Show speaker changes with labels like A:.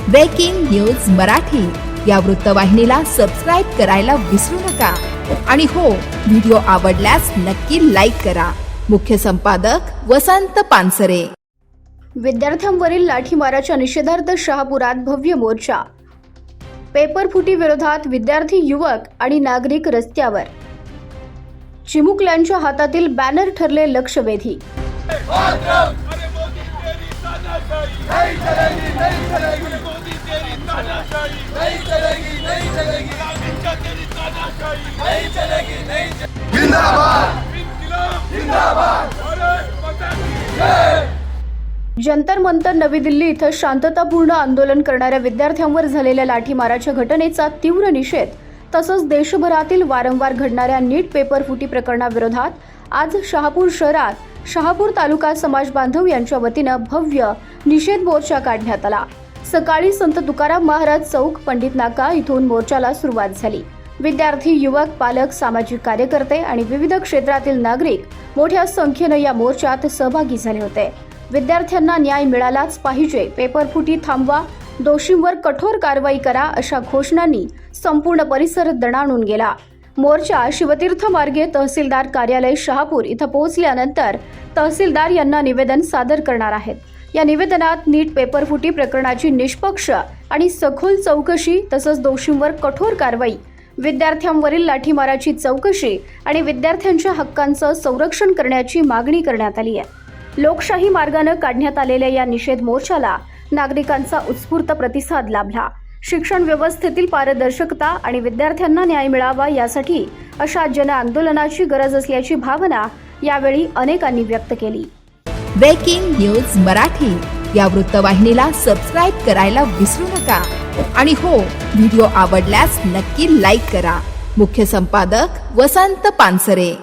A: Breaking news Marathi या वृत्तवाहिनीला subscribe करायला विसरू नका आणि हो, व्हिडिओ आवडल्यास नक्की लाईक करा। मुख्य संपादक वसंत पानसरे।
B: विद्यार्थ्यांवरील लाठीमाराच्या निषेधार्थ शहापुरात भव्य मोर्चा। पेपर फुटी विरोधात विद्यार्थी, युवक आणि नागरिक रस्त्यावर। चिमुकल्यांच्या हातातील बॅनर ठरले लक्षवेधी। जंतर मंतर नवी दिल्ली इथं शांततापूर्ण आंदोलन करणाऱ्या विद्यार्थ्यांवर झालेल्या लाठीमाराच्या घटनेचा तीव्र निषेध तसंच देशभरातील वारंवार घडणाऱ्या नीट पेपर फुटी प्रकरणाविरोधात आज शहापूर शहरात शहापूर तालुका समाज बांधव यांच्या वतीनं भव्य निषेध मोर्चा काढण्यात आला। सकाळी संत तुकाराम महाराज चौक, पंडित नाका इथून मोर्चाला सुरुवात झाली। विद्यार्थी, युवक, पालक, सामाजिक कार्यकर्ते आणि विविध क्षेत्रातील नागरिक मोठ्या संख्येने या मोर्चात सहभागी झाले होते। विद्यार्थ्यांना न्याय मिळालाच पाहिजे, पेपर फुटी थांबवा, दोषींवर कठोर कारवाई करा अशा घोषणांनी संपूर्ण परिसर दणाणून गेला। मोर्चा शिवतीर्थ मार्गे तहसीलदार कार्यालय शहापूर इथं पोहोचल्यानंतर तहसीलदार यांना निवेदन सादर करणार आहेत। या निवेदनात नीट पेपर फुटी प्रकरणाची निष्पक्ष आणि सखोल चौकशी तसंच दोषींवर कठोर कारवाई, विद्यार्थ्यांवरील लाठीमाराची चौकशी आणि विद्यार्थ्यांच्या हक्कांचं संरक्षण करण्याची मागणी करण्यात आली आहे। लोकशाही मार्गाने काढण्यात आलेल्या या निषेध मोर्चाला नागरिकांचा उत्स्फूर्त प्रतिसाद लाभला। शिक्षण व्यवस्थेतील पारदर्शकता आणि विद्यार्थ्यांना न्याय मिळावा यासाठी अशा जन आंदोलनाची गरज असल्याची भावना यावेळी अनेकांनी व्यक्त केली।
A: ब्रेकिंग न्यूज मराठी या वृत्तवाहिनीला सबस्क्राईब करायला विसरू नका आणि हो, व्हिडिओ आवडल्यास नक्की लाईक करा। मुख्य संपादक वसंत पानसरे।